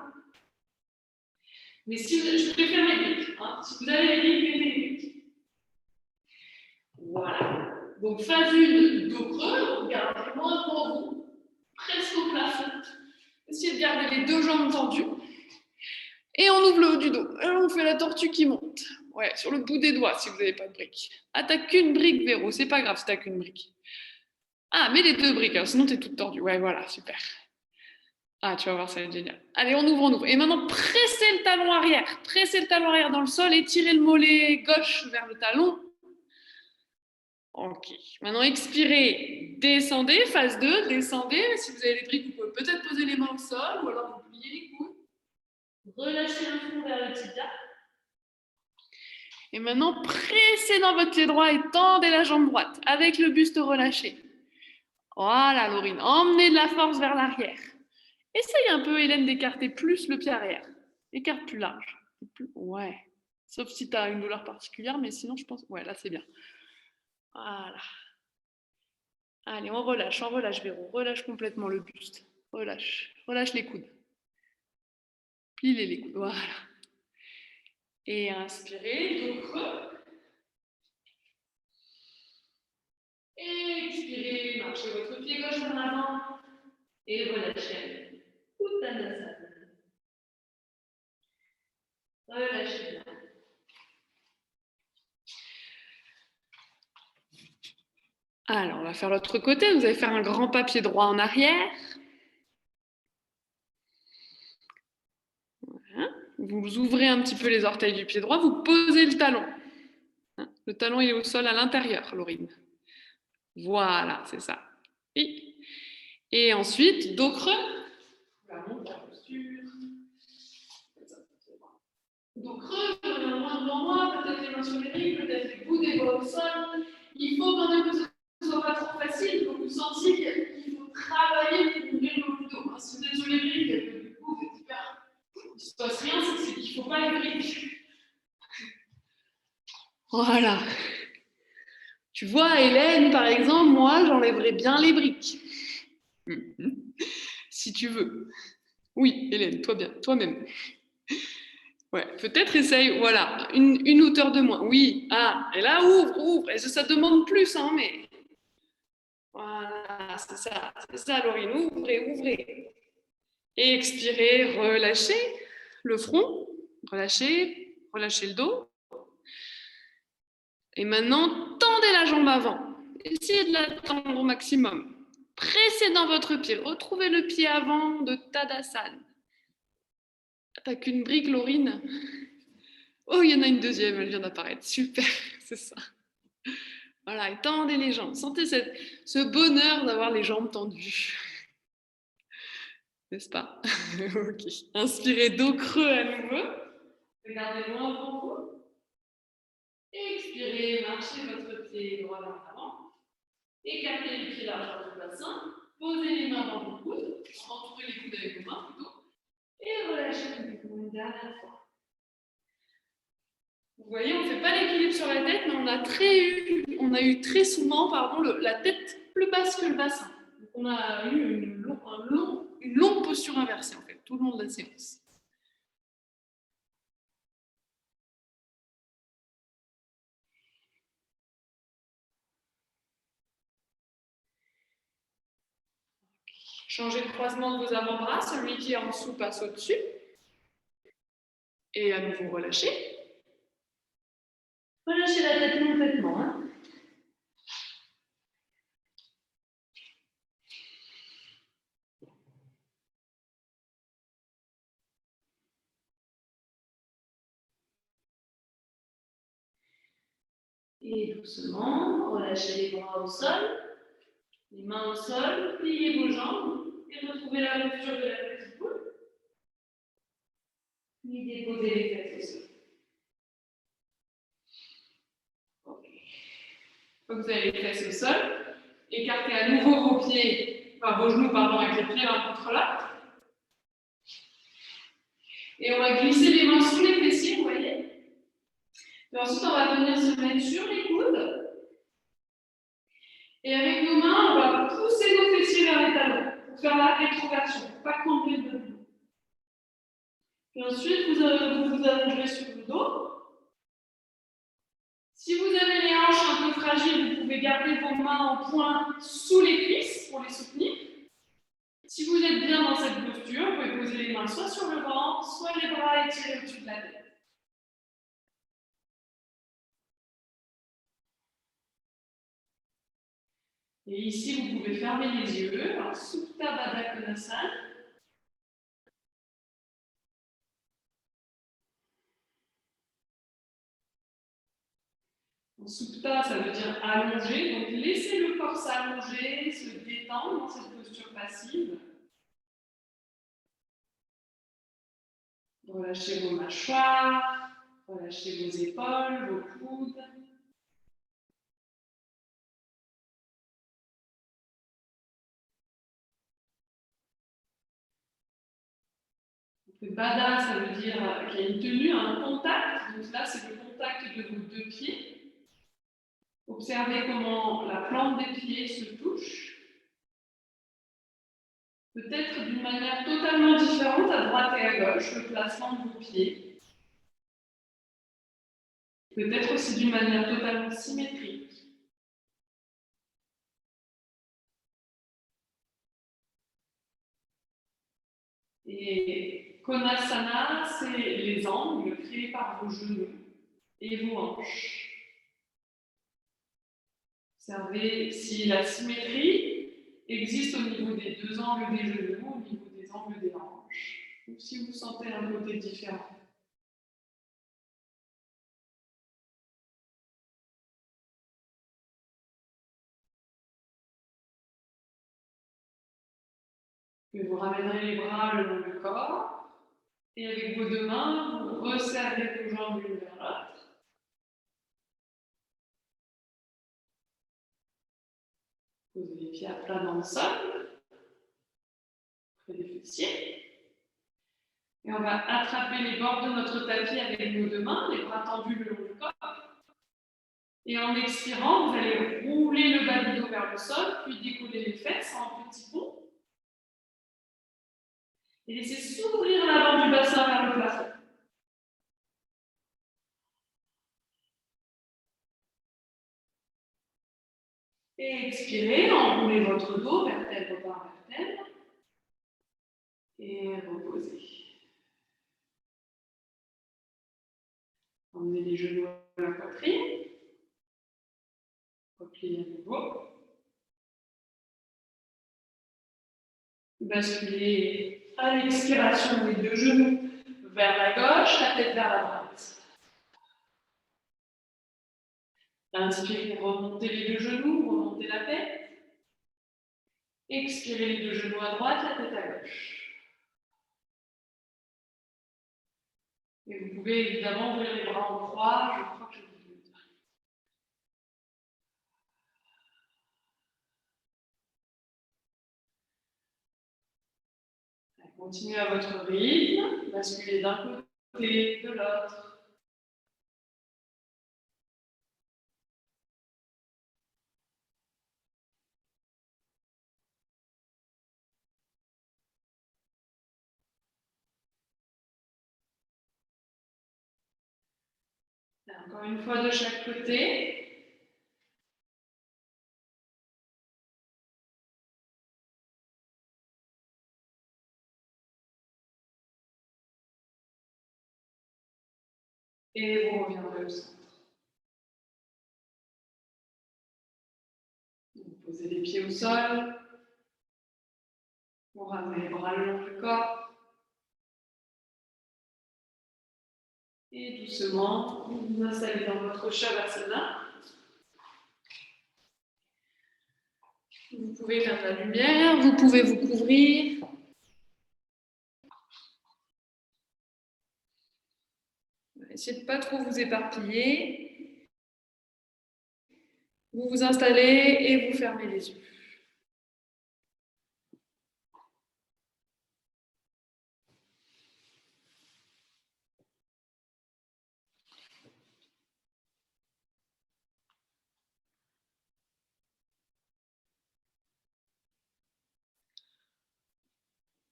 Mais si vous, je préfère les briques. Hein. Si vous avez les briques, mettez les briques. Voilà. Donc phase 1, dos creux, regardez loin pour vous, presque au plafond. Essayez de garder les deux jambes tendues. Et on ouvre le haut du dos. Et on fait la tortue qui monte. Ouais, sur le bout des doigts si vous n'avez pas de briques. Ah, t'as qu'une brique, Véro. C'est pas grave si t'as qu'une brique. Ah, mets les deux briques, alors, sinon t'es toute tordue. Ouais, voilà, super. Ah, tu vas voir, ça va être génial. Allez, on ouvre, on ouvre. Et maintenant, pressez le talon arrière. Pressez le talon arrière dans le sol et tirez le mollet gauche vers le talon. Ok. Maintenant, expirez. Descendez, phase 2, descendez. Si vous avez les briques, vous pouvez peut-être poser les mains au sol ou alors vous pliez les coudes. Relâchez le front vers le tibia. Et maintenant, pressez dans votre pied droit et tendez la jambe droite avec le buste relâché. Voilà, Laurine. Emmenez de la force vers l'arrière. Essaye un peu, Hélène, d'écarter plus le pied arrière. Écarte plus large. Ouais. Sauf si tu as une douleur particulière, mais sinon, je pense... Ouais, là, c'est bien. Voilà. Allez, on relâche, Véro. Relâche complètement le buste. Relâche. Relâche les coudes. Plie les coudes. Voilà. Et inspirez, dos creux. Et expirez, marchez votre pied gauche en avant. Et relâchez. Uttanasana. Relâchez bien. Alors, on va faire l'autre côté. Vous allez faire un grand pas pied droit en arrière. Voilà. Vous ouvrez un petit peu les orteils du pied droit. Vous posez le talon. Le talon, il est au sol à l'intérieur, Laurine. Voilà, c'est ça. Et ensuite, dos creux. Dos creux, prenez un moins devant moi, peut-être les mains sur les briques, peut-être les coudes et bras au sol. Il faut quand même que ce ne soit pas trop facile, donc vous sentiez qu'il faut travailler pour ouvrir le haut du dos. Si vous êtes sur les briques, du coup, vous êtes hyper... Il ne se passe rien, c'est qu'il ne faut pas les briques. Voilà. Tu vois, Hélène, par exemple, moi, j'enlèverais bien les briques. Si tu veux. Oui, Hélène, toi-même. Ouais, peut-être essaye, voilà, une hauteur de moins. Oui, ah, et là, ouvre. Et ça demande plus, hein, mais... Voilà, c'est ça, Laurine, ouvrez. Et expirez, relâchez le front, relâchez le dos. Et maintenant, tendez la jambe avant. Essayez de la tendre au maximum. Pressez dans votre pied. Retrouvez le pied avant de Tadasana. T'as qu'une brique, Laurine? Oh, il y en a une deuxième, elle vient d'apparaître. Super, c'est ça. Voilà, et tendez les jambes. Sentez ce bonheur d'avoir les jambes tendues. N'est-ce pas? Ok. Inspirez, dos creux à nouveau. Regardez loin devant vous. Expirez, marchez votre pied droit vers l'avant. Écartez les pieds larges dans le bassin. Posez les mains dans vos coudes. Entourez les coudes avec vos mains plutôt. Et relâchez une dernière fois. Vous voyez, on ne fait pas l'équilibre sur la tête, mais on a eu très souvent la tête plus basse que le bassin. Donc on a eu une longue posture inversée, en fait, tout le long de la séance. Changez le croisement de vos avant-bras. Celui qui est en dessous passe au-dessus. Et à nouveau relâchez. Relâchez la tête complètement. Hein. Et doucement, relâchez les bras au sol, les mains au sol, pliez vos jambes et retrouvez la posture de la petite boule. Puis déposez les fesses au sol. Quand vous avez les fesses au sol, écartez à nouveau vos pieds, enfin vos genoux, pardon, avec les pieds l'un contre l'autre. Et on va glisser les mains sous les fessiers, vous voyez. Et ensuite, on va venir se mettre sur les coudes. Et avec nos mains, on va pousser nos fessiers vers les talons pour faire la rétroversion, pour ne pas camper le dos. Et ensuite, vous vous allongerez sur le dos. Si vous avez les hanches un peu fragiles, vous pouvez garder vos mains en point sous les cuisses pour les soutenir. Si vous êtes bien dans cette posture, vous pouvez poser les mains soit sur le ventre, soit les bras étirés au-dessus de la tête. Et ici, vous pouvez fermer les yeux. Alors, Supta Baddha Konasana. Supta, ça veut dire allonger. Donc, laissez le corps s'allonger, se détendre dans cette posture passive. Relâchez vos mâchoires, relâchez vos épaules, vos coudes. Bada, ça veut dire qu'il y a une tenue, un contact. Donc là, c'est le contact de vos deux pieds. Observez comment la plante des pieds se touche. Peut-être d'une manière totalement différente à droite et à gauche, le placement de vos pieds. Peut-être aussi d'une manière totalement symétrique. Et Konasana, c'est les angles créés par vos genoux et vos hanches. Observez si la symétrie existe au niveau des deux angles des genoux, au niveau des angles des hanches, ou si vous sentez un côté différent. Puis vous ramènerez les bras le long du corps, et avec vos deux mains, vous resserrez vos jambes l'une vers l'autre. Posez les pieds à plat dans le sol, près des fessiers. Et on va attraper les bords de notre tapis avec nos deux mains, les bras tendus le long du corps. Et en expirant, vous allez rouler le bas du dos vers le sol, puis décoller les fesses en petits ponts. Et laissez s'ouvrir l'avant du bassin vers le plafond. Et expirez, enroulez votre dos, vertèbre par vertèbre. Et reposez. Emmenez les genoux à la poitrine. Repliez à nouveau. Basculez à l'expiration les deux genoux vers la gauche, la tête vers la droite. Inspirez pour remonter les deux genoux, remonter la tête. Expirez les deux genoux à droite, la tête à gauche. Et vous pouvez évidemment ouvrir les bras en croix, je crois que je vous le dis. Continuez à votre rythme, basculez d'un côté, de l'autre. Encore une fois de chaque côté. Et vous reviendrez au centre. Vous posez les pieds au sol. Vous ramenez les bras le long du corps. Et doucement, vous vous installez dans votre Shavasana. Vous pouvez faire de la lumière, vous pouvez vous couvrir. Essayez de ne pas trop vous éparpiller. Vous vous installez et vous fermez les yeux.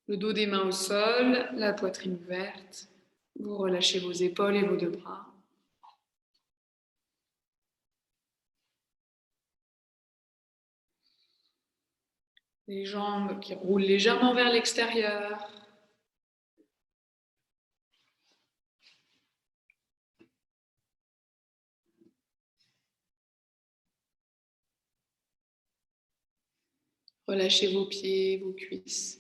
Le dos des mains au sol, la poitrine ouverte. Vous relâchez vos épaules et vos deux bras. Les jambes qui roulent légèrement vers l'extérieur. Relâchez vos pieds, vos cuisses.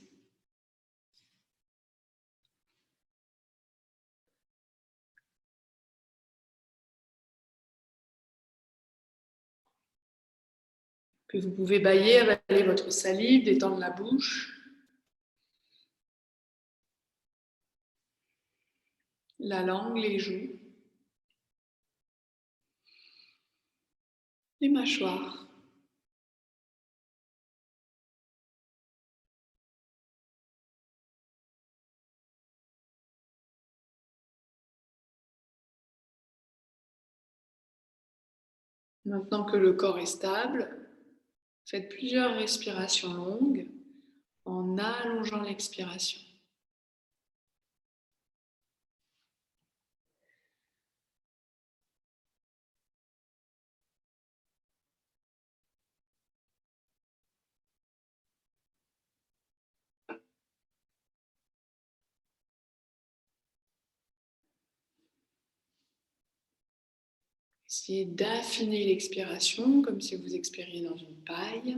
Puis vous pouvez bâiller, avaler votre salive, détendre la bouche. La langue, les joues. Les mâchoires. Maintenant que le corps est stable, faites plusieurs respirations longues en allongeant l'expiration. Essayez d'affiner l'expiration comme si vous expiriez dans une paille.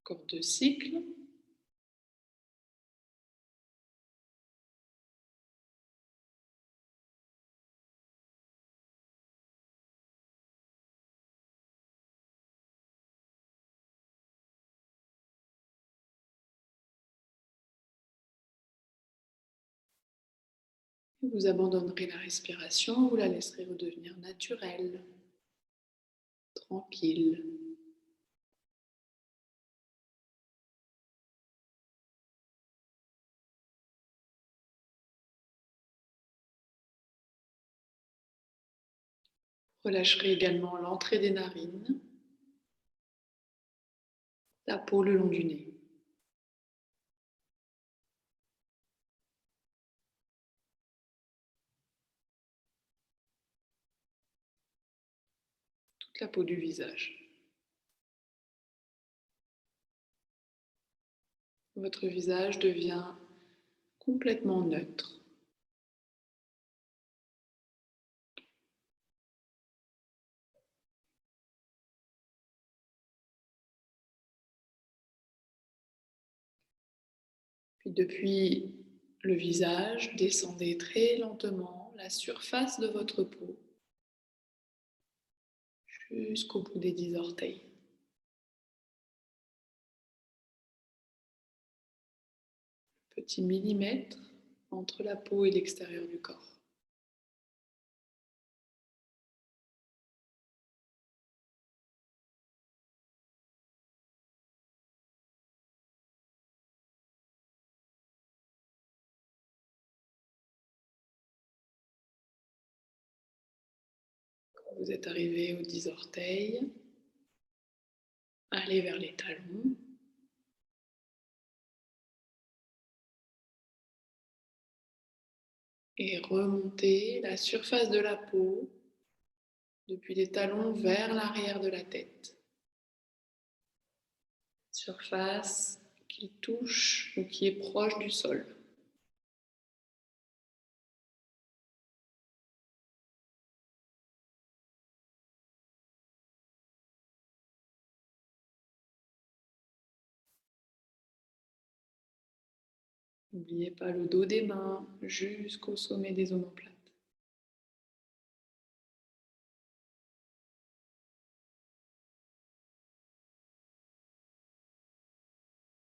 Encore 2 cycles. Vous abandonnerez la respiration, vous la laisserez redevenir naturelle, tranquille. Relâcherez également l'entrée des narines, la peau le long du nez. Toute la peau du visage. Votre visage devient complètement neutre. Puis depuis le visage, descendez très lentement la surface de votre peau jusqu'au bout des 10 orteils. Petit millimètre entre la peau et l'extérieur du corps. Quand vous êtes arrivé aux 10 orteils, allez vers les talons. Et remontez la surface de la peau depuis les talons vers l'arrière de la tête. Surface qui touche ou qui est proche du sol. N'oubliez pas le dos des mains jusqu'au sommet des omoplates.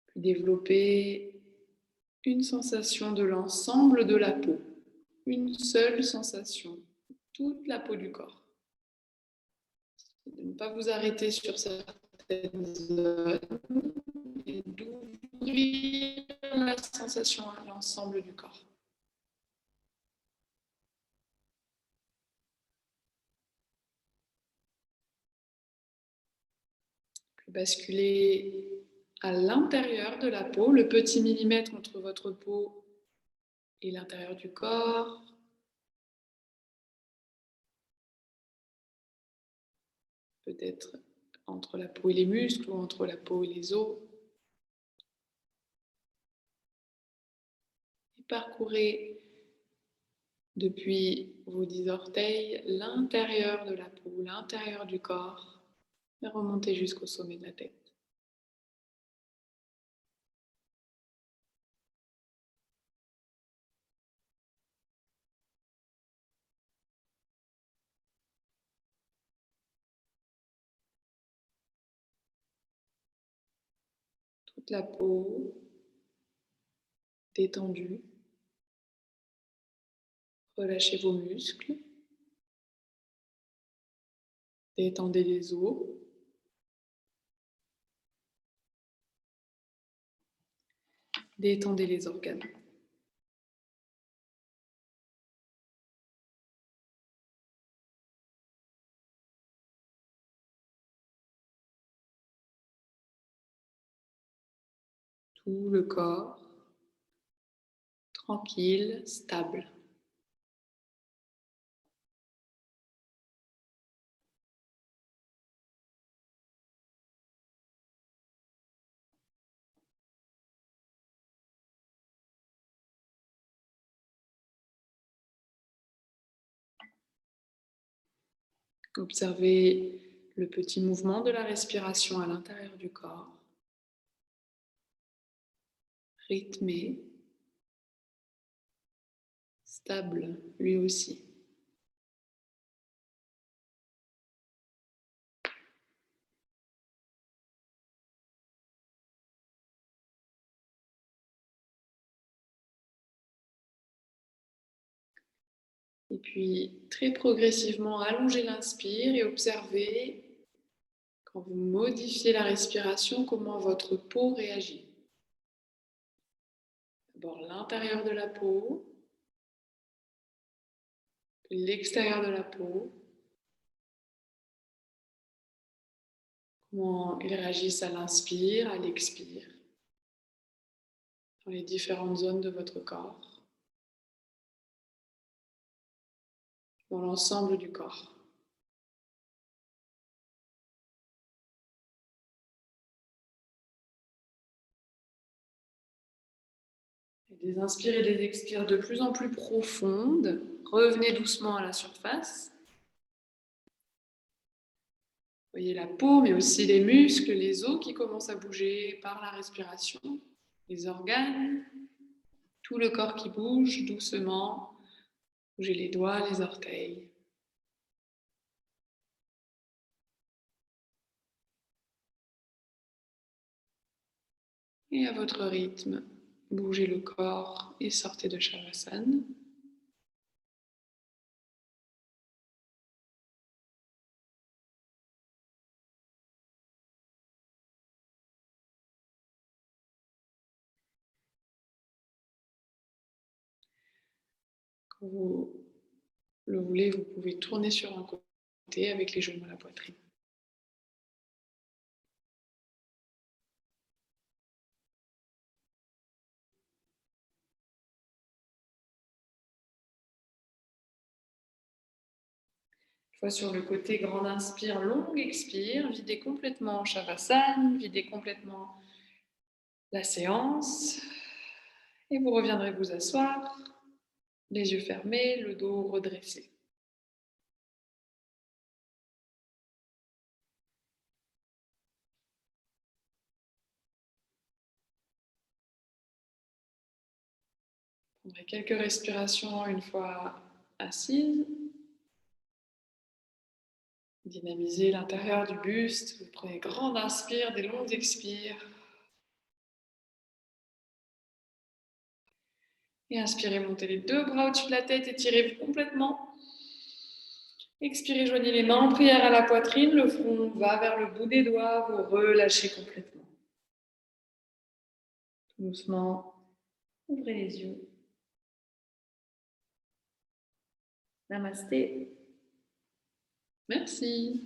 Puis développez une sensation de l'ensemble de la peau. Une seule sensation, toute la peau du corps. De ne pas vous arrêter sur certaines zones et d'ouvrir la sensation à l'ensemble du corps. Puis basculez à l'intérieur de la peau, le petit millimètre entre votre peau et l'intérieur du corps. Peut-être entre la peau et les muscles ou entre la peau et les os. Et parcourez depuis vos 10 orteils l'intérieur de la peau, l'intérieur du corps et remontez jusqu'au sommet de la tête. Toute la peau détendue. Relâchez vos muscles. Détendez les os. Détendez les organes. Tout le corps tranquille, stable. Observez le petit mouvement de la respiration à l'intérieur du corps, rythmé, stable lui aussi. Et puis, très progressivement, allongez l'inspire et observez, quand vous modifiez la respiration, comment votre peau réagit. D'abord l'intérieur de la peau, puis l'extérieur de la peau. Comment ils réagissent à l'inspire, à l'expire, dans les différentes zones de votre corps, dans l'ensemble du corps. Et des inspires et des expires de plus en plus profondes. Revenez doucement à la surface. Voyez la peau, mais aussi les muscles, les os qui commencent à bouger par la respiration, les organes, tout le corps qui bouge doucement. Bougez les doigts, les orteils. Et à votre rythme, bougez le corps et sortez de Shavasana. Quand vous le voulez, vous pouvez tourner sur un côté avec les genoux à la poitrine. fois sur le côté, grande inspire, longue expire, videz complètement Shavasana, videz complètement la séance. Et vous reviendrez vous asseoir, les yeux fermés, le dos redressé. Prendrez quelques respirations une fois assise. Dynamisez l'intérieur du buste. Vous prenez grande inspire, des longues expires. Et inspirez, montez les deux bras au-dessus de la tête, étirez-vous complètement. Expirez, joignez les mains en prière à la poitrine, le front va vers le bout des doigts, vous relâchez complètement. Tout doucement, ouvrez les yeux. Namasté. Merci.